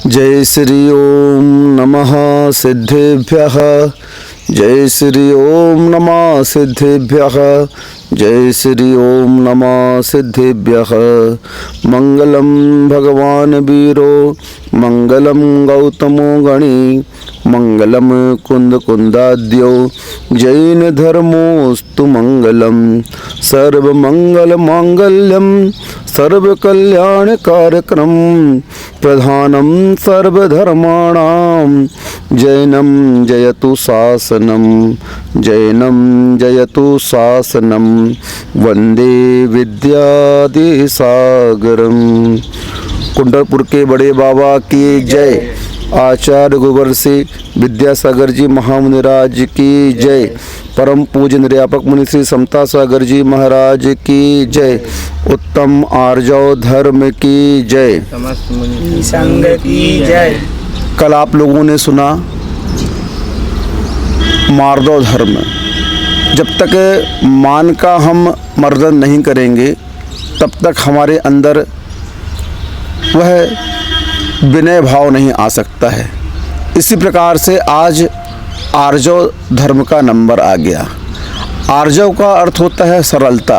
जय श्री ओम नमः सिद्धेभ्यः। जय श्री ओम नमः सिद्धेभ्यः। जय श्री ओम नमः सिद्धेभ्यः। मंगलम भगवान वीरो मंगलम गौतमो गणी मंगलम कुंद कुंदाद्यो जैन धर्मोस्तु मंगलम सर्वमंगल मांगल्यम सर्वकल्याण कार्यक्रम प्रधानम सर्वधर्माणाम जैनम जयतु शासनम जैनम जयतु शासनम वंदे विद्याधि सागरम। कुंडलपुर के बड़े बाबा की जय। आचार्य गोवर्षी विद्यासागर जी महामुनिराज की जय। परम पूज्य निर्यापक मुनि श्री समता सागर जी महाराज की जय। उत्तम आर्जव धर्म की जय। समस्त मुनि संघ की जय। कल आप लोगों ने सुना मार्दव धर्म। जब तक मान का हम मर्दन नहीं करेंगे तब तक हमारे अंदर वह विनय भाव नहीं आ सकता है। इसी प्रकार से आज आर्जव धर्म का नंबर आ गया। आर्जव का अर्थ होता है सरलता।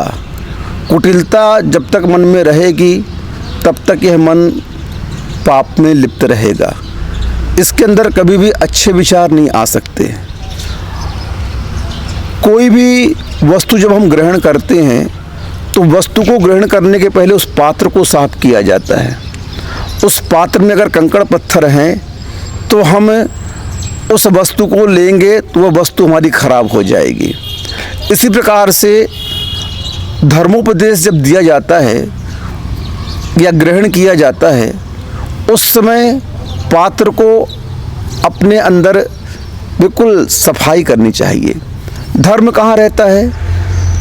कुटिलता जब तक मन में रहेगी तब तक यह मन पाप में लिप्त रहेगा। इसके अंदर कभी भी अच्छे विचार नहीं आ सकते। कोई भी वस्तु जब हम ग्रहण करते हैं तो वस्तु को ग्रहण करने के पहले उस पात्र को साफ किया जाता है। उस पात्र में अगर कंकड़ पत्थर हैं तो हम उस वस्तु को लेंगे तो वह वस्तु हमारी खराब हो जाएगी। इसी प्रकार से धर्मोपदेश जब दिया जाता है या ग्रहण किया जाता है उस समय पात्र को अपने अंदर बिल्कुल सफाई करनी चाहिए। धर्म कहाँ रहता है?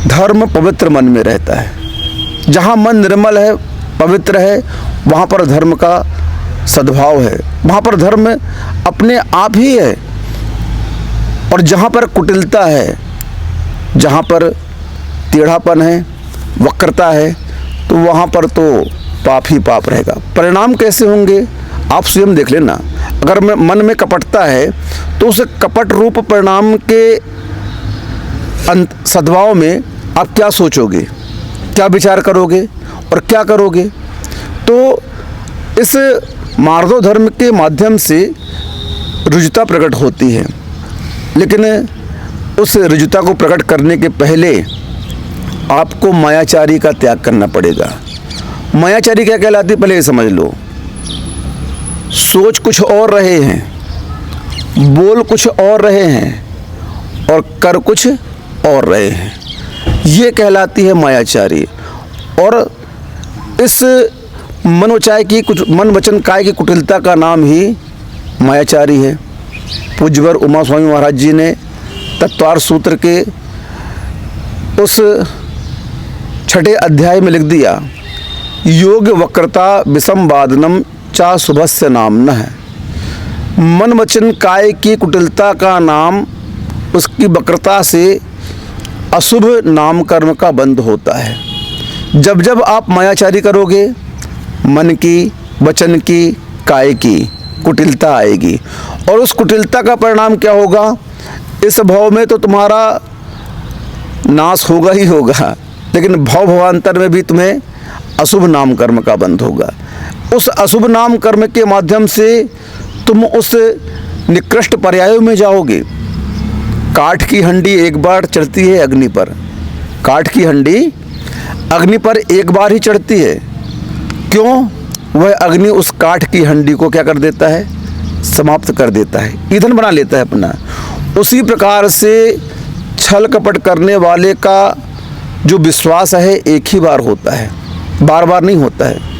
धर्म पवित्र मन में रहता है। जहाँ मन निर्मल है, पवित्र है, वहाँ पर धर्म का सद्भाव है, वहाँ पर धर्म अपने आप ही है। और जहाँ पर कुटिलता है, जहाँ पर टेढ़ापन है, वक्रता है, तो वहाँ पर तो पाप ही पाप रहेगा। परिणाम कैसे होंगे आप स्वयं देख लेना। अगर मन में कपटता है तो उस कपट रूप परिणाम के सद्भाव में आप क्या सोचोगे, क्या विचार करोगे और क्या करोगे? तो इस मार्दव धर्म के माध्यम से रुजुता प्रकट होती है। लेकिन उस रुजुता को प्रकट करने के पहले आपको मायाचारी का त्याग करना पड़ेगा। मायाचारी क्या कहलाती है पहले ये समझ लो। सोच कुछ और रहे हैं, बोल कुछ और रहे हैं और कर कुछ और रहे हैं, ये कहलाती है मायाचारी। और इस मनोचाय की कुछ मन वचन काय की कुटिलता का नाम ही मायाचारी है। पूज्यवर उमा स्वामी महाराज जी ने तत्वार सूत्र के उस 6 अध्याय में लिख दिया, योग वक्रता विसंवादनम चा शुभस्य नाम न है। मन वचन काय की कुटिलता का नाम उसकी वक्रता से अशुभ नाम कर्म का बंध होता है। जब जब आप मायाचारी करोगे मन की, वचन की, काय की कुटिलता आएगी और उस कुटिलता का परिणाम क्या होगा? इस भाव में तो तुम्हारा नाश होगा ही होगा, लेकिन भाव भवांतर में भी तुम्हें अशुभ नाम कर्म का बंध होगा। उस अशुभ नाम कर्म के माध्यम से तुम उस निकृष्ट पर्यायों में जाओगे। काठ की हंडी एक बार चढ़ती है अग्नि पर। काठ की हंडी अग्नि पर एक बार ही चढ़ती है। क्यों? वह अग्नि उस काठ की हंडी को क्या कर देता है? समाप्त कर देता है, ईंधन बना लेता है अपना। उसी प्रकार से छल कपट करने वाले का जो विश्वास है एक ही बार होता है, बार बार नहीं होता है।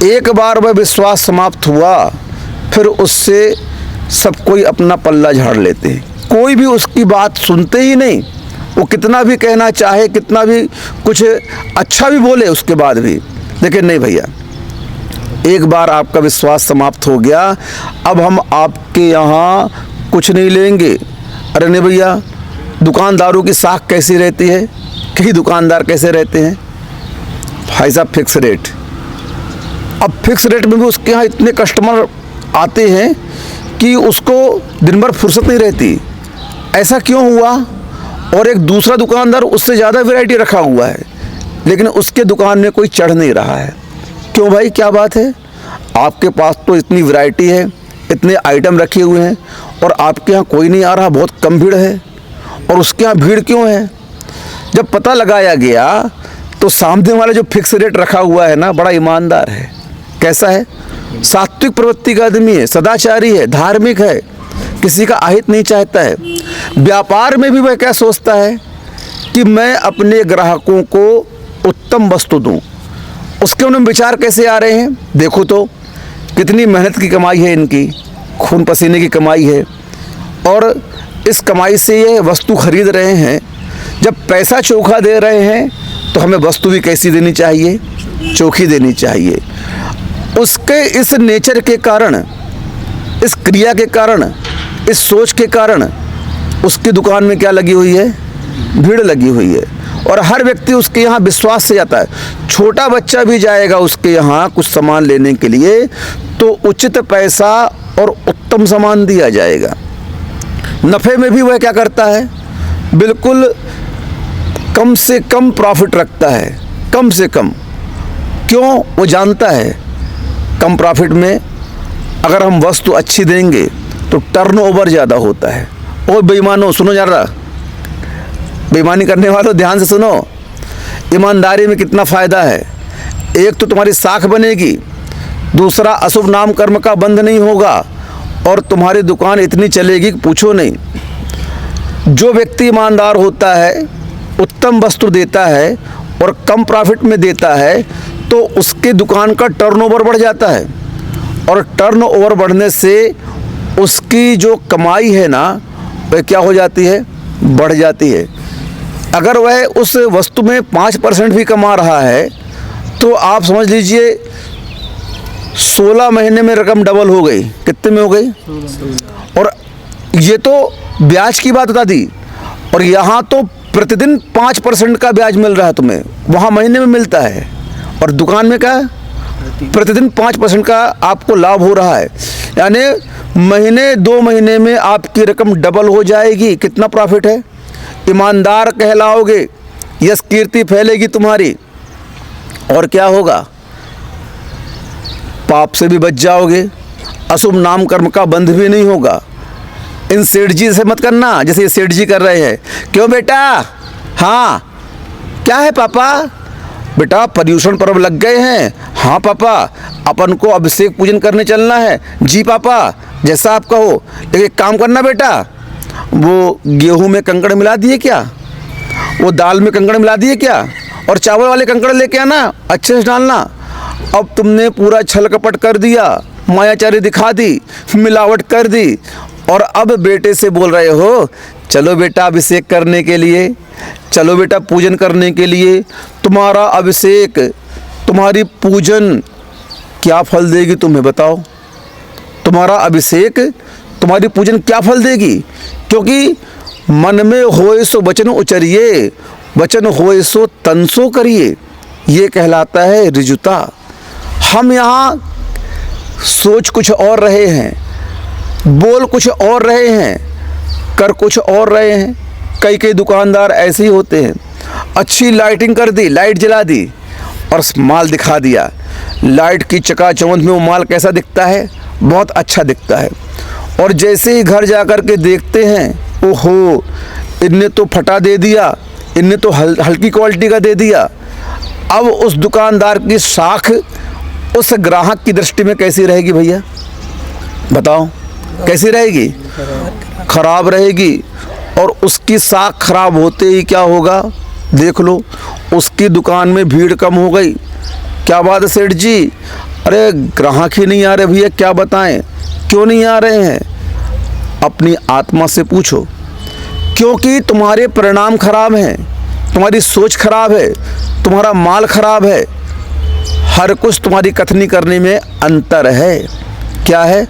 एक बार वह विश्वास समाप्त हुआ फिर उससे सब कोई अपना पल्ला झाड़ लेते हैं। कोई भी उसकी बात सुनते ही नहीं। वो कितना भी कहना चाहे, कितना भी कुछ अच्छा भी बोले उसके बाद भी, लेकिन नहीं भैया, एक बार आपका विश्वास समाप्त हो गया, अब हम आपके यहाँ कुछ नहीं लेंगे। अरे नहीं भैया, दुकानदारों की साख कैसी रहती है? कई दुकानदार कैसे रहते हैं भाई साहब? Fix rate. अब फिक्स रेट में भी उसके यहाँ इतने कस्टमर आते हैं कि उसको दिन भर फुर्सत नहीं रहती। ऐसा क्यों हुआ? और एक दूसरा दुकानदार उससे ज़्यादा वैरायटी रखा हुआ है, लेकिन उसके दुकान में कोई चढ़ नहीं रहा है। क्यों भाई, क्या बात है? आपके पास तो इतनी वैरायटी है, इतने आइटम रखे हुए हैं, और आपके यहाँ कोई नहीं आ रहा, बहुत कम भीड़ है। और उसके यहाँ भीड़ क्यों है? जब पता लगाया गया तो सामने वाला जो फिक्स रेट रखा हुआ है ना, बड़ा ईमानदार है। कैसा है? सात्विक प्रवृत्ति का आदमी है, सदाचारी है, धार्मिक है, किसी का अहित नहीं चाहता है। व्यापार में भी वह क्या सोचता है कि मैं अपने ग्राहकों को उत्तम वस्तु दूं। उसके उनमें विचार कैसे आ रहे हैं? देखो तो कितनी मेहनत की कमाई है इनकी, खून पसीने की कमाई है, और इस कमाई से ये वस्तु खरीद रहे हैं। जब पैसा चोखा दे रहे हैं तो हमें वस्तु भी कैसी देनी चाहिए? चोखी देनी चाहिए। उसके इस नेचर के कारण, इस क्रिया के कारण, इस सोच के कारण उसकी दुकान में क्या लगी हुई है? भीड़ लगी हुई है। और हर व्यक्ति उसके यहाँ विश्वास से जाता है। छोटा बच्चा भी जाएगा उसके यहाँ कुछ सामान लेने के लिए तो उचित पैसा और उत्तम सामान दिया जाएगा। नफ़े में भी वह क्या करता है? बिल्कुल कम से कम प्रॉफिट रखता है, कम से कम। क्यों? वो जानता है कम प्रॉफिट में अगर हम वस्तु अच्छी देंगे तो टर्नओवर ज़्यादा होता है। और बेईमानों सुनो ज़रा, बेईमानी करने वालों ध्यान से सुनो। ईमानदारी में कितना फ़ायदा है। एक तो तुम्हारी साख बनेगी, दूसरा अशुभ नाम कर्म का बंध नहीं होगा, और तुम्हारी दुकान इतनी चलेगी कि पूछो नहीं। जो व्यक्ति ईमानदार होता है, उत्तम वस्तु देता है और कम प्रॉफिट में देता है, तो उसके दुकान का टर्नओवर बढ़ जाता है, और टर्नओवर बढ़ने से उसकी जो कमाई है ना, वह क्या हो जाती है? बढ़ जाती है। अगर वह उस वस्तु में 5% भी कमा रहा है तो आप समझ लीजिए 16 महीने में रकम डबल हो गई। कितने में हो गई? और ये तो ब्याज की बात बता दी, और यहाँ तो प्रतिदिन 5% का ब्याज मिल रहा है तुम्हें, वहाँ महीने में मिलता है, और दुकान में क्या? प्रतिदिन 5% का आपको लाभ हो रहा है। यानी महीने 2 महीने में आपकी रकम डबल हो जाएगी। कितना प्रॉफिट है? ईमानदार कहलाओगे, यश कीर्ति फैलेगी तुम्हारी, और क्या होगा? पाप से भी बच जाओगे, अशुभ नाम कर्म का बंध भी नहीं होगा। इन सेठ जी से मत करना जैसे ये सेठ जी कर रहे हैं। क्यों बेटा? हाँ, क्या है पापा? बेटा पर्यूषण पर्व लग गए हैं। हाँ पापा, अपन को अभिषेक पूजन करने चलना है। जी पापा, जैसा आप कहो। लेकिन एक काम करना बेटा, वो गेहूं में कंकड़ मिला दिए क्या? वो दाल में कंकड़ मिला दिए क्या? और चावल वाले कंकड़ लेके आना, अच्छे से डालना। अब तुमने पूरा छल कपट कर दिया, मायाचारी दिखा दी, मिलावट कर दी, और अब बेटे से बोल रहे हो चलो बेटा अभिषेक करने के लिए, चलो बेटा पूजन करने के लिए। तुम्हारा अभिषेक, तुम्हारी पूजन क्या फल देगी तुम्हें बताओ? तुम्हारा अभिषेक, तुम्हारी पूजन क्या फल देगी? क्योंकि मन में होए सो वचन उचरिए, वचन होए सो तन सो करिए। ये कहलाता है ऋजुता। हम यहाँ सोच कुछ और रहे हैं, बोल कुछ और रहे हैं, कर कुछ और रहे हैं। कई कई दुकानदार ऐसे ही होते हैं। अच्छी लाइटिंग कर दी, लाइट जला दी और माल दिखा दिया। लाइट की चकाचौंध में वो माल कैसा दिखता है? बहुत अच्छा दिखता है। और जैसे ही घर जा कर के देखते हैं, ओहो इनने तो फटा दे दिया, इनने तो हल्की क्वालिटी का दे दिया। अब उस दुकानदार की साख उस ग्राहक की दृष्टि में कैसी रहेगी भैया? बताओ कैसी रहेगी? खराब रहेगी। और उसकी साख खराब होते ही क्या होगा? देख लो, उसकी दुकान में भीड़ कम हो गई। क्या बात है सेठ जी? अरे ग्राहक ही नहीं आ रहे भैया, क्या बताएं क्यों नहीं आ रहे हैं? अपनी आत्मा से पूछो। क्योंकि तुम्हारे परिणाम खराब हैं, तुम्हारी सोच खराब है, तुम्हारा माल खराब है। हर कुछ तुम्हारी कथनी करने में अंतर है। क्या है?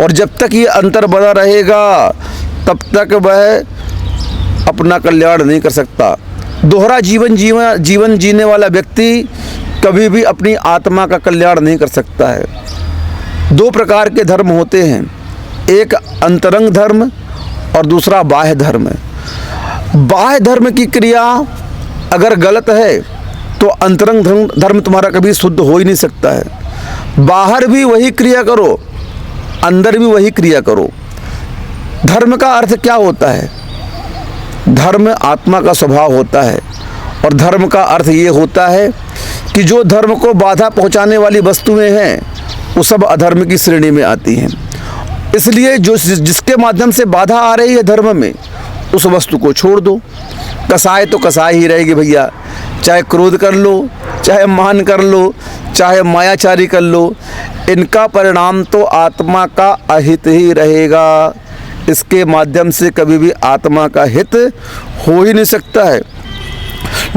और जब तक ये अंतर बना रहेगा तब तक वह अपना कल्याण नहीं कर सकता। दोहरा जीवन जीने वाला व्यक्ति कभी भी अपनी आत्मा का कल्याण नहीं कर सकता है। दो प्रकार के धर्म होते हैं, एक अंतरंग धर्म और दूसरा बाह्य धर्म। बाह्य धर्म की क्रिया अगर गलत है तो अंतरंग धर्म तुम्हारा कभी शुद्ध हो ही नहीं सकता है। बाहर भी वही क्रिया करो, अंदर भी वही क्रिया करो। धर्म का अर्थ क्या होता है? धर्म आत्मा का स्वभाव होता है, और धर्म का अर्थ ये होता है कि जो धर्म को बाधा पहुंचाने वाली वस्तुएं हैं वो सब अधर्म की श्रेणी में आती हैं। इसलिए जिसके माध्यम से बाधा आ रही है धर्म में, उस वस्तु को छोड़ दो। कसाय तो कसाय ही रहेगी भैया, चाहे क्रोध कर लो, चाहे मान कर लो, चाहे मायाचारी कर लो, इनका परिणाम तो आत्मा का अहित ही रहेगा। इसके माध्यम से कभी भी आत्मा का हित हो ही नहीं सकता है।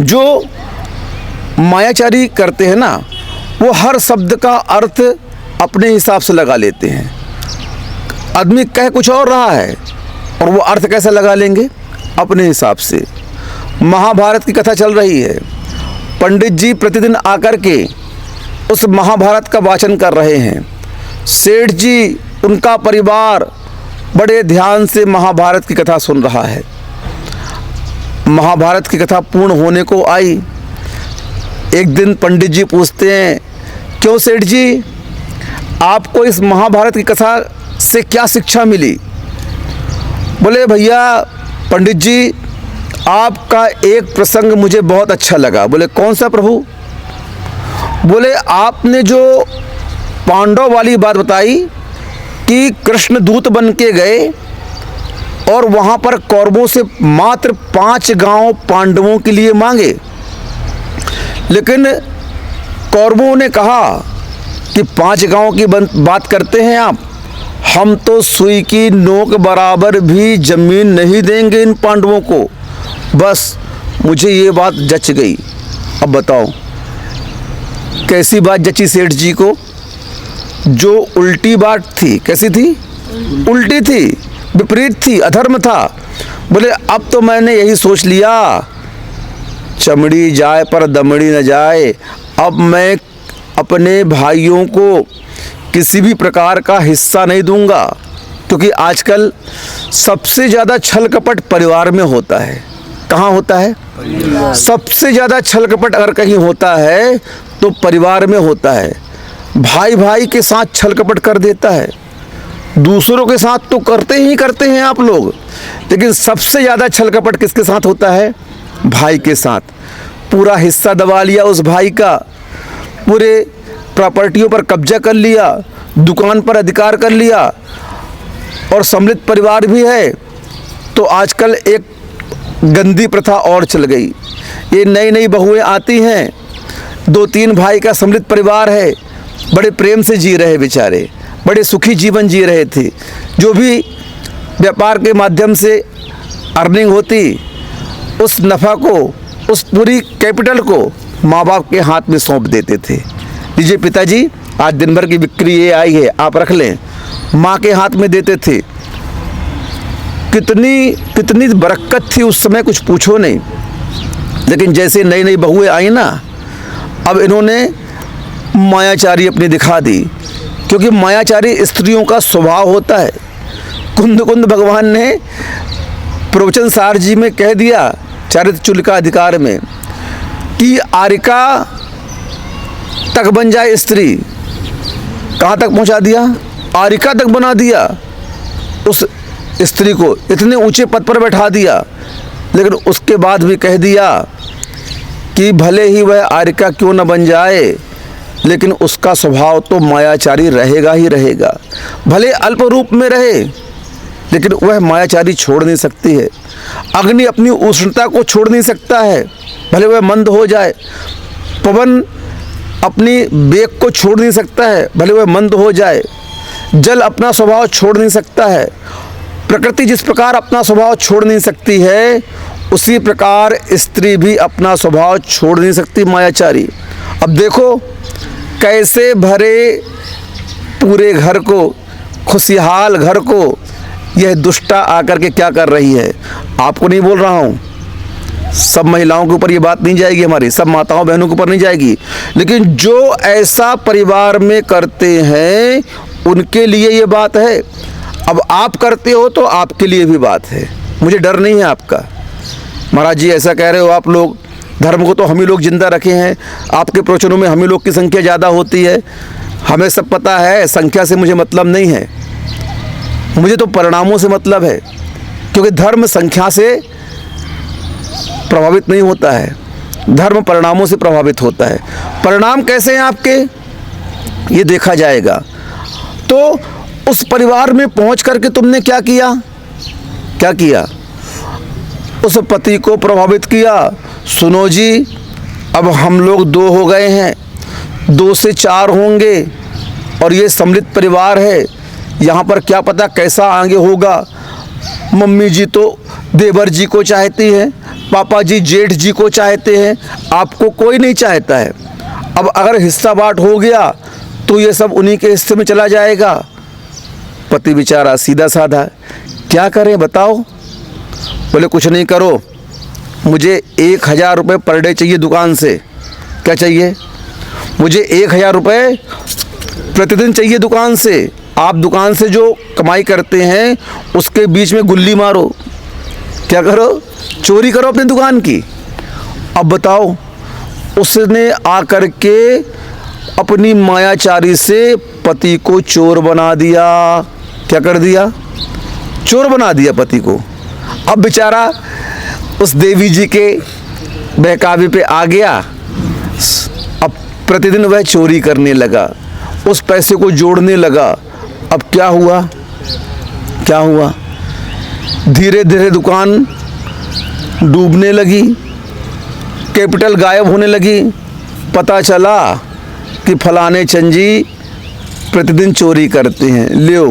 जो मायाचारी करते हैं ना, वो हर शब्द का अर्थ अपने हिसाब से लगा लेते हैं। आदमी कह कुछ और रहा है और वो अर्थ कैसे लगा लेंगे? अपने हिसाब से। महाभारत की कथा चल रही है, पंडित जी प्रतिदिन आकर के उस महाभारत का वाचन कर रहे हैं। सेठ जी, उनका परिवार बड़े ध्यान से महाभारत की कथा सुन रहा है। महाभारत की कथा पूर्ण होने को आई। एक दिन पंडित जी पूछते हैं, क्यों सेठ जी, आपको इस महाभारत की कथा से क्या शिक्षा मिली? बोले, भैया पंडित जी, आपका एक प्रसंग मुझे बहुत अच्छा लगा। बोले, कौन सा प्रभु? बोले, आपने जो पांडव वाली बात बताई कि कृष्ण दूत बन के गए और वहाँ पर कौरवों से मात्र 5 गांव पांडवों के लिए मांगे, लेकिन कौरवों ने कहा कि 5 गांव की बात करते हैं आप, हम तो सुई की नोक बराबर भी जमीन नहीं देंगे इन पांडवों को। बस मुझे ये बात जच गई। अब बताओ कैसी बात जची सेठ जी को? जो उल्टी बात थी, कैसी थी? उल्टी थी, विपरीत थी, अधर्म था। बोले, अब तो मैंने यही सोच लिया, चमड़ी जाए पर दमड़ी न जाए। अब मैं अपने भाइयों को किसी भी प्रकार का हिस्सा नहीं दूंगा, क्योंकि आजकल सबसे ज़्यादा छल कपट परिवार में होता है। कहाँ होता है? सबसे ज़्यादा छल कपट अगर कहीं होता है तो परिवार में होता है। भाई भाई के साथ छल कपट कर देता है, दूसरों के साथ तो करते ही करते हैं आप लोग, लेकिन सबसे ज़्यादा छल कपट किसके साथ होता है? भाई के साथ। पूरा हिस्सा दबा लिया उस भाई का, पूरे प्रॉपर्टियों पर कब्जा कर लिया, दुकान पर अधिकार कर लिया, और सम्मिलित परिवार भी है। तो आजकल एक गंदी प्रथा और चल गई। ये नई नई बहुएं आती हैं, 2-3 भाई का सम्मिलित परिवार है, बड़े प्रेम से जी रहे बेचारे, बड़े सुखी जीवन जी रहे थे। जो भी व्यापार के माध्यम से अर्निंग होती, उस नफ़ा को, उस पूरी कैपिटल को माँ बाप के हाथ में सौंप देते थे। लीजिए पिताजी, आज दिन भर की बिक्री ये आई है, आप रख लें। माँ के हाथ में देते थे। कितनी बरकत थी उस समय, कुछ पूछो नहीं। लेकिन जैसे नई नई बहुएं आई ना, अब इन्होंने मायाचारी अपनी दिखा दी, क्योंकि मायाचारी स्त्रियों का स्वभाव होता है। कुंद भगवान ने प्रवचन सार जी में कह दिया, चारित्र चूल का अधिकार में, कि आरिका तक बन जाए स्त्री। कहाँ तक पहुँचा दिया? आरिका तक बना दिया उस स्त्री को, इतने ऊंचे पद पर बैठा दिया। लेकिन उसके बाद भी कह दिया कि भले ही वह आरिका क्यों न बन जाए, लेकिन उसका स्वभाव तो मायाचारी रहेगा ही रहेगा। भले अल्प रूप में रहे, लेकिन वह मायाचारी छोड़ नहीं सकती है। अग्नि अपनी उष्णता को छोड़ नहीं सकता है, भले वह मंद हो जाए। पवन अपनी वेग को छोड़ नहीं सकता है, भले वह मंद हो जाए। जल अपना स्वभाव छोड़ नहीं सकता है। प्रकृति जिस प्रकार अपना स्वभाव छोड़ नहीं सकती है, उसी प्रकार स्त्री भी अपना स्वभाव छोड़ नहीं सकती, मायाचारी। अब देखो कैसे भरे पूरे घर को, खुशहाल घर को यह दुष्टा आकर के क्या कर रही है। आपको नहीं बोल रहा हूँ, सब महिलाओं के ऊपर ये बात नहीं जाएगी, हमारी सब माताओं बहनों के ऊपर नहीं जाएगी, लेकिन जो ऐसा परिवार में करते हैं उनके लिए ये बात है। अब आप करते हो तो आपके लिए भी बात है, मुझे डर नहीं है आपका। महाराज जी ऐसा कह रहे हो आप लोग, धर्म को तो हम ही लोग जिंदा रखे हैं, आपके प्रवचनों में हम ही लोग की संख्या ज़्यादा होती है, हमें सब पता है, संख्या से मुझे मतलब नहीं है, मुझे तो परिणामों से मतलब है, क्योंकि धर्म संख्या से प्रभावित नहीं होता है, धर्म परिणामों से प्रभावित होता है। परिणाम कैसे हैं आपके, ये देखा जाएगा। तो उस परिवार में पहुंच करके तुमने क्या किया, क्या किया, उस पति को प्रभावित किया। सुनो जी, अब हम लोग 2 हो गए हैं, 2 से 4 होंगे, और ये सम्मिलित परिवार है, यहाँ पर क्या पता कैसा आगे होगा। मम्मी जी तो देवर जी को चाहती हैं, पापा जी जेठ जी को चाहते हैं, आपको कोई नहीं चाहता है। अब अगर हिस्सा बांट हो गया तो ये सब उन्हीं के हिस्से में चला जाएगा। पति बेचारा सीधा साधा, क्या करें बताओ। बोले कुछ नहीं करो, मुझे 1000 रुपये पर डे चाहिए दुकान से। क्या चाहिए, मुझे 1000 रुपये प्रतिदिन चाहिए दुकान से। आप दुकान से जो कमाई करते हैं उसके बीच में गुल्ली मारो, क्या करो, चोरी करो अपनी दुकान की। अब बताओ, उसने आकर के अपनी मायाचारी से पति को चोर बना दिया। क्या कर दिया, चोर बना दिया पति को। अब बेचारा उस देवी जी के बहकावे पे आ गया। अब प्रतिदिन वह चोरी करने लगा, उस पैसे को जोड़ने लगा। अब क्या हुआ, क्या हुआ, धीरे धीरे दुकान डूबने लगी, कैपिटल गायब होने लगी। पता चला कि फलाने चंजी प्रतिदिन चोरी करते हैं, लियो,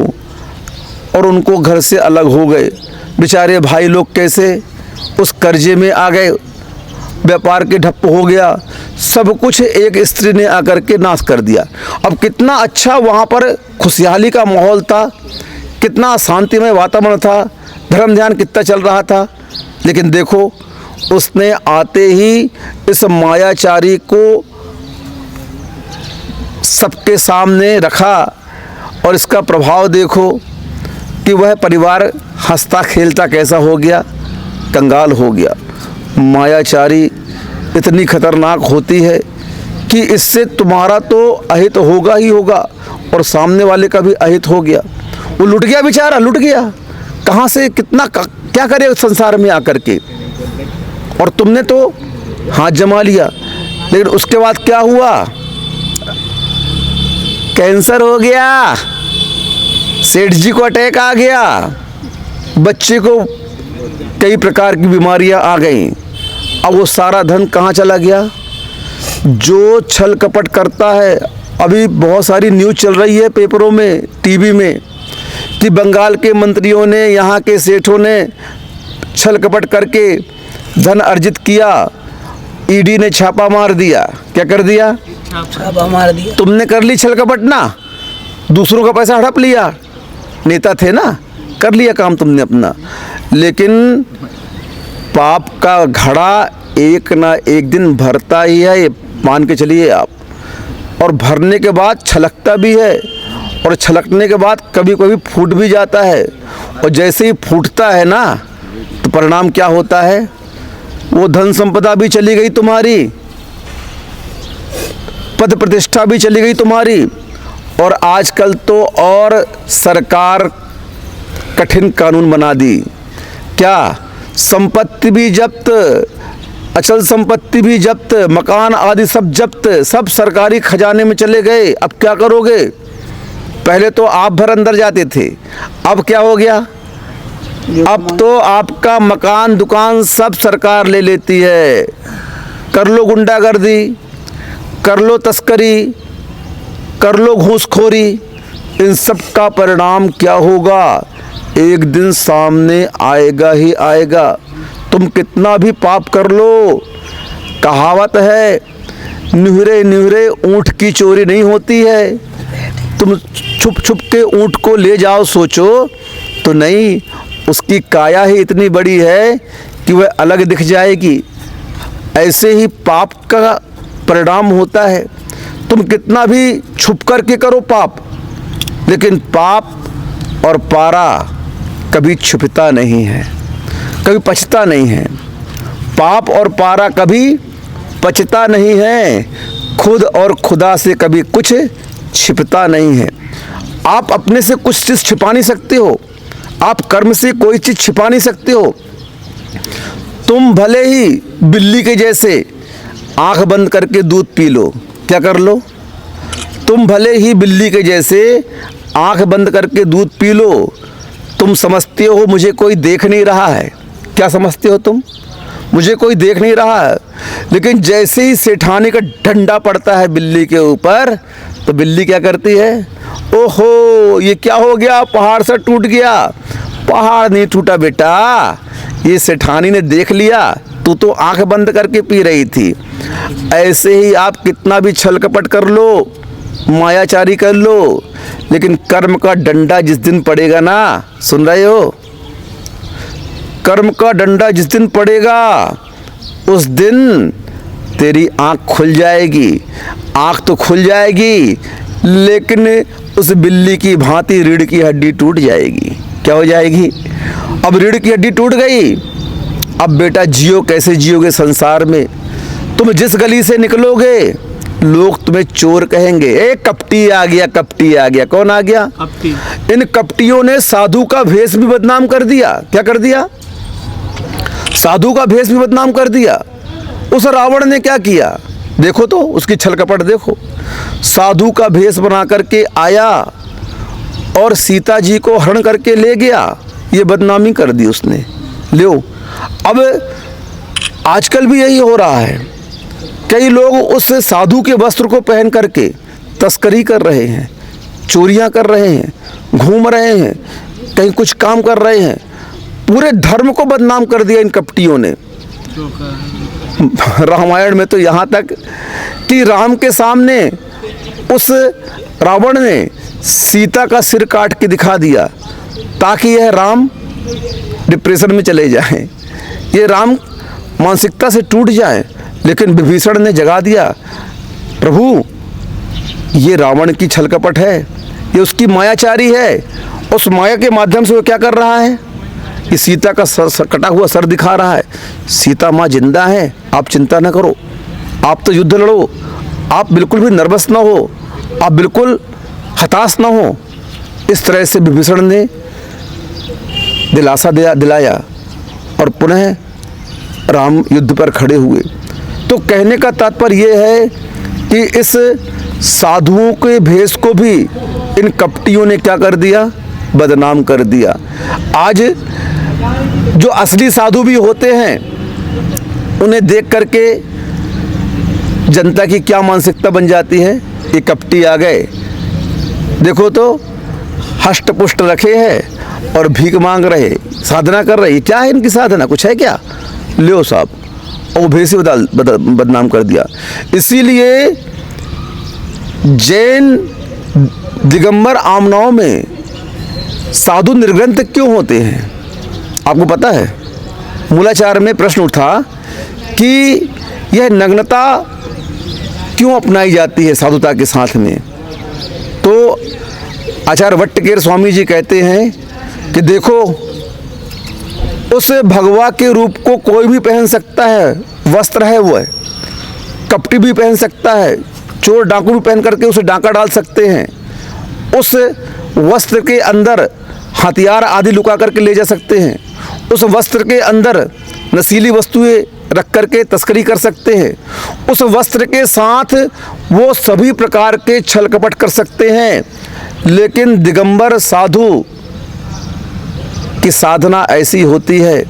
और उनको घर से अलग हो गए। बेचारे भाई लोग कैसे उस कर्जे में आ गए, व्यापार के ठप्प हो गया, सब कुछ एक स्त्री ने आकर के नाश कर दिया। अब कितना अच्छा वहाँ पर खुशहाली का माहौल था, कितना शांतिमय वातावरण था, धर्म ध्यान कितना चल रहा था, लेकिन देखो उसने आते ही इस मायाचारी को सबके सामने रखा, और इसका प्रभाव देखो कि वह परिवार हंसता खेलता कैसा हो गया, कंगाल हो गया। मायाचारी इतनी खतरनाक होती है कि इससे तुम्हारा तो अहित होगा ही होगा, और सामने वाले का भी अहित हो गया। वो लुट गया बेचारा, लुट गया, कहाँ से कितना क्या करे उस संसार में आकर के। और तुमने तो हाथ जमा लिया, लेकिन उसके बाद क्या हुआ, कैंसर हो गया, सेठ जी को अटैक आ गया, बच्चे को कई प्रकार की बीमारियां आ गईं। अब वो सारा धन कहाँ चला गया। जो छल कपट करता है, अभी बहुत सारी न्यूज़ चल रही है पेपरों में, टीवी में, कि बंगाल के मंत्रियों ने, यहाँ के सेठों ने छल कपट करके धन अर्जित किया, ईडी ने छापा मार दिया। क्या कर दिया, छापा मार दिया। तुमने कर ली छल कपट ना, दूसरों का पैसा हड़प लिया, नेता थे ना, कर लिया काम तुमने अपना, लेकिन पाप का घड़ा एक ना एक दिन भरता ही है, ये मान के चलिए आप। और भरने के बाद छलकता भी है, और छलकने के बाद कभी कभी फूट भी जाता है। और जैसे ही फूटता है ना, तो परिणाम क्या होता है, वो धन संपदा भी चली गई तुम्हारी, पद प्रतिष्ठा भी चली गई तुम्हारी। और आजकल तो और सरकार कठिन कानून बना दी, क्या, संपत्ति भी जब्त, अचल संपत्ति भी जब्त, मकान आदि सब जब्त, सब सरकारी खजाने में चले गए। अब क्या करोगे, पहले तो आप भर अंदर जाते थे, अब क्या हो गया, अब तो आपका मकान दुकान सब सरकार ले लेती है। कर लो गुंडागर्दी, कर लो तस्करी, कर लो घूसखोरी, इन सब का परिणाम क्या होगा, एक दिन सामने आएगा ही आएगा। तुम कितना भी पाप कर लो, कहावत है, निहुरे निहुरे ऊँट की चोरी नहीं होती है। तुम छुप छुप के ऊँट को ले जाओ सोचो तो नहीं, उसकी काया ही इतनी बड़ी है कि वह अलग दिख जाएगी। ऐसे ही पाप का परिणाम होता है। तुम कितना भी छुप करके करो पाप, लेकिन पाप और पारा कभी छुपता नहीं है, कभी पचता नहीं है। पाप और पारा कभी पचता नहीं है, खुद और खुदा से कभी कुछ छिपता नहीं है। आप अपने से कुछ चीज़ छिपा नहीं सकते हो, आप कर्म से कोई चीज़ छिपा नहीं सकते हो। तुम भले ही बिल्ली के जैसे आंख बंद करके दूध पी लो, क्या कर लो? तुम भले ही बिल्ली के जैसे आंख बंद करके दूध पी लो, तुम समझते हो मुझे कोई देख नहीं रहा है। क्या समझते हो तुम? मुझे कोई देख नहीं रहा है। लेकिन जैसे ही सेठानी का डंडा पड़ता है बिल्ली के ऊपर, तो बिल्ली क्या करती है? ओहो, ये क्या हो गया? पहाड़ से टूट गया। पहाड़ नहीं टूटा बेटा, ये सेठानी ने देख लिया, तू तो आंख बंद करके पी रही थी। ऐसे ही आप कितना भी छल कपट कर लो, मायाचारी कर लो, लेकिन कर्म का डंडा जिस दिन पड़ेगा ना, सुन रहे हो? कर्म का डंडा जिस दिन पड़ेगा, उस दिन तेरी आंख खुल जाएगी। आंख तो खुल जाएगी, लेकिन उस बिल्ली की भांति रीढ़ की हड्डी टूट जाएगी। क्या हो जाएगी? अब रीढ़ की हड्डी टूट गई, अब बेटा जियो, कैसे जियोगे संसार में? तुम जिस गली से निकलोगे, लोग तुम्हें चोर कहेंगे। ए कपटी आ गया, कपटी आ गया। कौन आ गया? कपटी। इन कपटियों ने साधु का भेष भी बदनाम कर दिया। क्या कर दिया? साधु का भेष भी बदनाम कर दिया। उस रावण ने क्या किया? देखो तो उसकी छल कपट देखो। साधु का भेष बना करके आया और सीता जी को हरण करके ले गया। ये बदनामी कर दी उसने। लो, अब आजकल भी यही हो रहा है। कई लोग उस साधु के वस्त्र को पहन करके तस्करी कर रहे हैं, चोरियां कर रहे हैं, घूम रहे हैं, कहीं कुछ काम कर रहे हैं। पूरे धर्म को बदनाम कर दिया इन कपटियों ने। रामायण में तो यहाँ तक कि राम के सामने उस रावण ने सीता का सिर काट के दिखा दिया, ताकि यह राम डिप्रेशन में चले जाएं, ये राम मानसिकता से टूट जाए। लेकिन विभीषण ने जगा दिया, प्रभु ये रावण की छल कपट है, ये उसकी मायाचारी है। उस माया के माध्यम से वो क्या कर रहा है? कि सीता का कटा हुआ सर दिखा रहा है। सीता माँ जिंदा है, आप चिंता न करो, आप तो युद्ध लड़ो, आप बिल्कुल भी नर्वस ना हो, आप बिल्कुल हताश ना हो। इस तरह से विभीषण ने दिलासा दिलाया और पुनः राम युद्ध पर खड़े हुए। तो कहने का तात्पर्य यह है कि इस साधुओं के भेष को भी इन कपटियों ने क्या कर दिया? बदनाम कर दिया। आज जो असली साधु भी होते हैं, उन्हें देख करके जनता की क्या मानसिकता बन जाती है? ये कपटी आ गए, देखो तो हष्ट पुष्ट रखे हैं और भीख मांग रहे, साधना कर रहे। क्या है इनकी साधना? कुछ है क्या? लो साहब, और वो भेष बदनाम कर दिया। इसीलिए जैन दिगंबर आमनाओं में साधु निर्ग्रंथ क्यों होते हैं? आपको पता है? मूलाचार में प्रश्न उठा कि यह नग्नता क्यों अपनाई जाती है साधुता के साथ में। तो आचार्य वट्टकेर स्वामी जी कहते हैं कि देखो, उस भगवा के रूप को कोई भी पहन सकता है, वस्त्र है वो है, कपटी भी पहन सकता है, चोर डाकू भी पहन करके उसे डाका डाल सकते हैं। उस वस्त्र के अंदर हथियार आदि लुका करके ले जा सकते हैं। उस वस्त्र के अंदर नशीली वस्तुएं रख करके तस्करी कर सकते हैं। उस वस्त्र के साथ वो सभी प्रकार के छल कपट कर सकते हैं। लेकिन दिगंबर साधु की साधना ऐसी होती है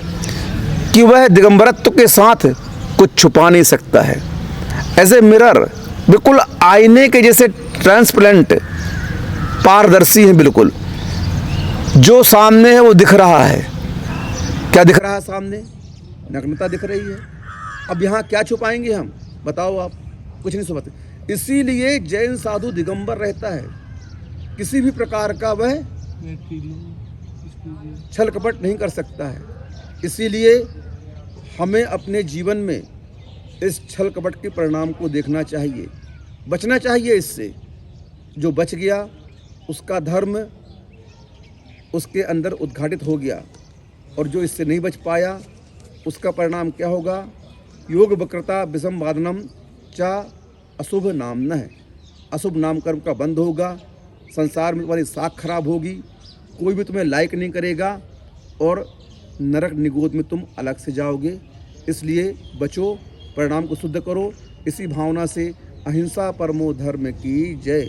कि वह दिगंबरत्व के साथ कुछ छुपा नहीं सकता है। एज ए मिरर, बिल्कुल आईने के जैसे ट्रांसपेरेंट, पारदर्शी है बिल्कुल। जो सामने है वो दिख रहा है। क्या दिख रहा है सामने? नग्नता दिख रही है। अब यहाँ क्या छुपाएंगे हम? बताओ आप, कुछ नहीं छुपाते। इसीलिए जैन साधु दिगंबर रहता है, किसी भी प्रकार का वह छल कपट नहीं कर सकता है। इसीलिए हमें अपने जीवन में इस छल कपट के परिणाम को देखना चाहिए, बचना चाहिए इससे। जो बच गया उसका धर्म उसके अंदर उद्घाटित हो गया, और जो इससे नहीं बच पाया उसका परिणाम क्या होगा? योग वक्रता विषम वादनम चा अशुभ नाम न है, अशुभ नामकर्म का बंद होगा, संसार में तुम्हारी साख खराब होगी, कोई भी तुम्हें लाइक नहीं करेगा और नरक निगोद में तुम अलग से जाओगे। इसलिए बचो, परिणाम को शुद्ध करो। इसी भावना से अहिंसा परमो धर्म की जय।